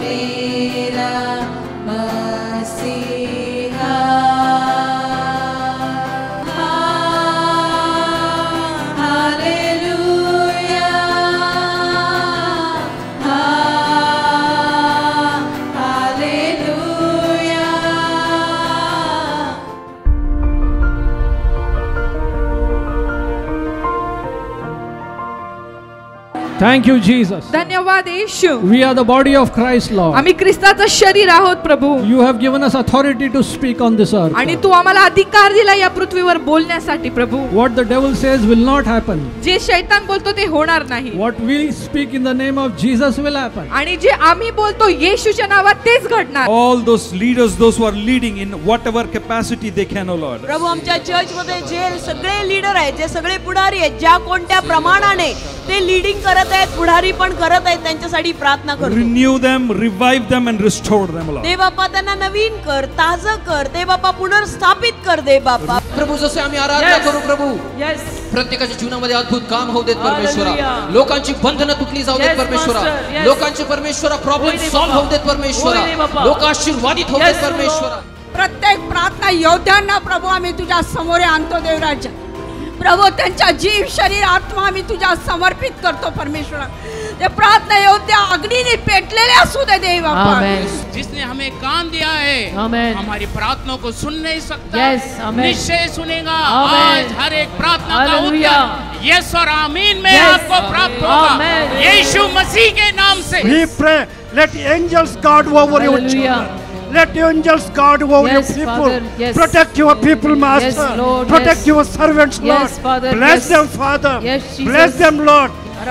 मेरा मसीहा। Hallelujah, hallelujah. Thank you, Jesus. धन्यवाद येशू. We are the body of Christ, Lord. आम्ही ख्रिस्ताचं शरीर आहोत प्रभू. You have given us authority to speak on this earth. आणि तू आम्हाला अधिकार दिला या पृथ्वीवर बोलण्यासाठी प्रभू. What the devil says will not happen. जे शैतान बोलतो ते होणार नाही. What we speak in the name of Jesus will happen. आणि जे आम्ही बोलतो येशूच्या नावात तेच घडणार. All those leaders, those who are leading in whatever capacity they can, O Lord. प्रभू आमच्या चर्च मध्ये जे सगळे लीडर आहेत, जे सगळे पुढारी आहेत, ज्या कोणत्या प्रमाणाने ते लीडिंग करत आहेत, पुढारी पण करत आहेत, त्यांच्यासाठी प्रार्थना करतो. Renew them, revive them and restore them, Lord. दे बाप्पा त्यांना नवीन कर, ताजं कर, दे बाप्पा पुनर्स्थापित कर दे बाप्पा. प्रभू जसे आम्ही आराधना करू प्रभू, प्रत्येकाच्या जीवनामध्ये अद्भुत काम होऊ देत परमेश्वरा. लोकांची बंधनं तुटली जाऊ देत परमेश्वरा. लोकांचे परमेश्वरा प्रॉब्लेम सॉल्व्ह होऊ देत परमेश्वरा. लोक आशीर्वादित होऊ देत परमेश्वरा. प्रत्येक प्रार्थना योद्ध्यांना प्रभू आम्ही तुझ्या समोर आणतो देवराज. प्रभू त्यांच्या जीव शरीर आत्मा आम्ही तुझ्या समर्पित करतो परमेश्वरा. ते प्रार्थना योद्धा अग्नीने पेटलेले असू दे देव बाप्पा. जिसने हमें काम दिया है, हमारी प्रार्थनाओं को सुन नहीं सकता, निश्चय सुनेगा. आज हर एक प्रार्थना का उत्तर यस और आमीन में आपको प्राप्त होगा यीशु मसीह के नाम से. We pray, let angels guard over your children. Let angels guard over your people. Protect your people, Master. Protect your servants, Lord. Bless them, Father. Bless them, Lord.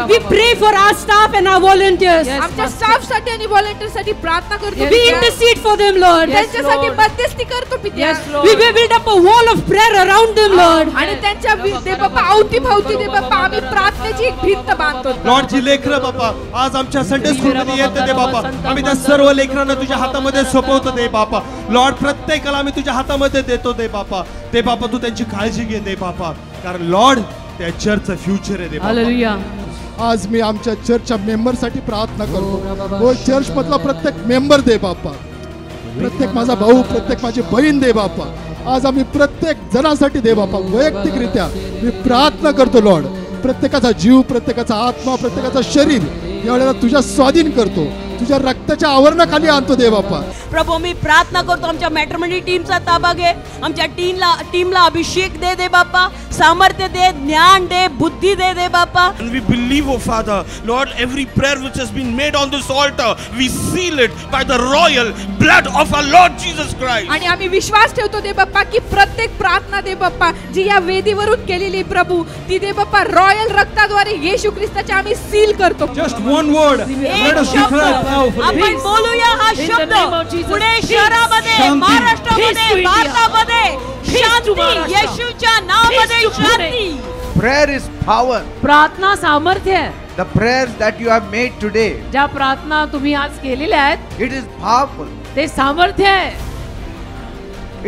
We pray for our staff and our volunteers. आमच्या staff साठी आणि volunteer साठी प्रार्थना करतो. We intercede for them, Lord. त्यांच्यासाठी मध्यस्थी करतो पित्या. We will build up a wall of prayer around them, Lord. आणि त्यांच्या दे बाप्पा अवतीभवती दे बाप्पा आम्ही प्रार्थनेची एक भिंत बांधतो. लॉर्ड जी लेकरं बाप्पा आज आमच्या संडे स्कूल मध्ये येते दे बाप्पा, आम्ही त्या सर्व लेकरांना तुझ्या हातामध्ये सोपवतो दे बाप्पा. लॉर्ड प्रत्येकाला आम्ही तुझ्या हातामध्ये देतो दे बाप्पा. ते बाप्पा तू त्यांची काळजी घे दे बाप्पा, कारण लॉर्ड त्या चर्चचं फ्युचर आहे दे बाप्पा. आज मी आमच्या चर्चच्या मेंबरसाठी प्रार्थना करतो. हो चर्च मधला प्रत्येक मेंबर दे बाप्पा, प्रत्येक माझा भाऊ, प्रत्येक माझी बहीण दे बाप्पा. आज आम्ही प्रत्येक जणांसाठी दे बाप्पा वैयक्तिकरित्या मी प्रार्थना करतो लॉर्ड. प्रत्येकाचा जीव, प्रत्येकाचा आत्मा, प्रत्येकाचा शरीर यावेळेला तुझ्या स्वाधीन करतो, तुझ्या रक्ताच्या आवरणाखाली आणतो दे बाप्पा. प्रभू मी प्रार्थना करतो आमच्या मॅट्रिमनी टीमचा ताबा घे. आमच्या टीमला अभिषेक दे दे बाप्पा, सामर्थ्य दे, ज्ञान दे, बुद्धी दे दे बाप्पा. And we believe, oh Father, Lord, every prayer which has been made on this altar, we seal it by the royal blood of our Lord Jesus Christ. आणि आम्ही विश्वास ठेवतो दे बाप्पा की प्रत्येक प्रार्थना दे बाप्पा जी या वेदीवरून केलेली प्रभू ती दे बाप्पा रॉयल रक्ताद्वारे येशू ख्रिस्ताच्या आम्ही सील करतो. Just one word. Let us declare powerfully. आपण बोलूया हा शब्द पुणे शहरामध्ये, महाराष्ट्रामध्ये, भारतामध्ये शांती, येशूच्या नावामध्ये शांती. Prayer is power. प्रार्थना सामर्थ्य आहे. The prayers that you have made today, ज्या प्रार्थना तुम्ही आज केलेल्या आहेत, it is powerful. ते सामर्थ्य आहे.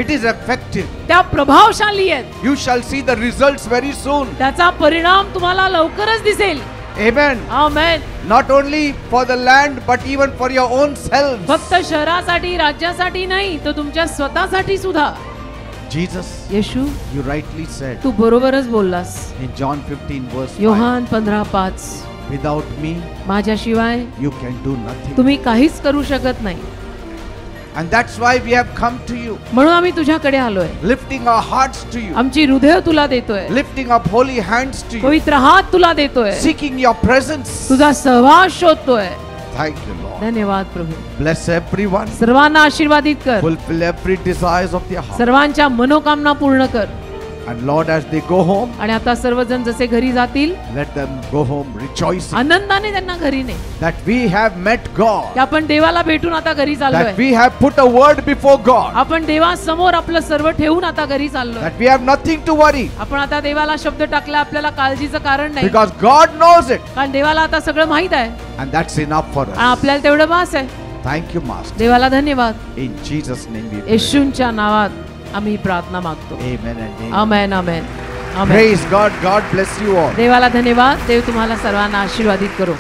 It is effective. त्या प्रभावशाली आहेत. You shall see the results very soon. त्याचा परिणाम तुम्हाला लवकरच दिसेल. Amen. Amen. Not only for the land but even for your own self. फक्त शहरासाठी, राज्यासाठी नाही, तर तुमच्या स्वतःसाठी सुद्धा. Jesus, Yeshu, you rightly said. तू बरोबरच बोललास. In John 15 verse 5. Yohan 15:5. Without me, माझ्याशिवाय you can do nothing. तुम्ही काहीच करू शकत नाही. And that's why we have come to you. म्हणून आम्ही तुझ्याकडे आलोय. Lifting our hearts to you. आमची हृदय तुला देतोय. Lifting up holy hands to you. पवित्र हात तुला देतोय. Seeking your presence. तुझा सहवास शोधतोय. Thank you, Lord. धन्यवाद प्रभू. Bless everyone. सर्वांना आशीर्वादित कर. Fulfill every desires of their heart. सर्वांच्या मनोकामना पूर्ण कर. And Lord, as they go home, आणि आता सर्वजण जसे घरी जातील, let them go home rejoicing. आनंदाने त्यांना घरी ने. That we have met God. की आपण देवाला भेटून आता घरी चाललोय. That we have put a word before God. आपण देवासमोर आपलं सर्व ठेवून आता घरी चाललोय. That we have nothing to worry. आपण आता देवाला शब्द टाकला, आपल्याला काळजीचं कारण नाही. Because God knows it. कारण देवाला आता सगळं माहित आहे. And that's enough for us. आपल्याला तेवढं बास आहे. Thank you, Master. देवाला धन्यवाद. In Jesus' name we pray. येशूंच्या नावात आम्ही प्रार्थना मागतो. Amen and amen. Amen amen. Praise God. God bless you all. देवाला धन्यवाद. देव तुम्हाला सर्वांना आशीर्वादित करो.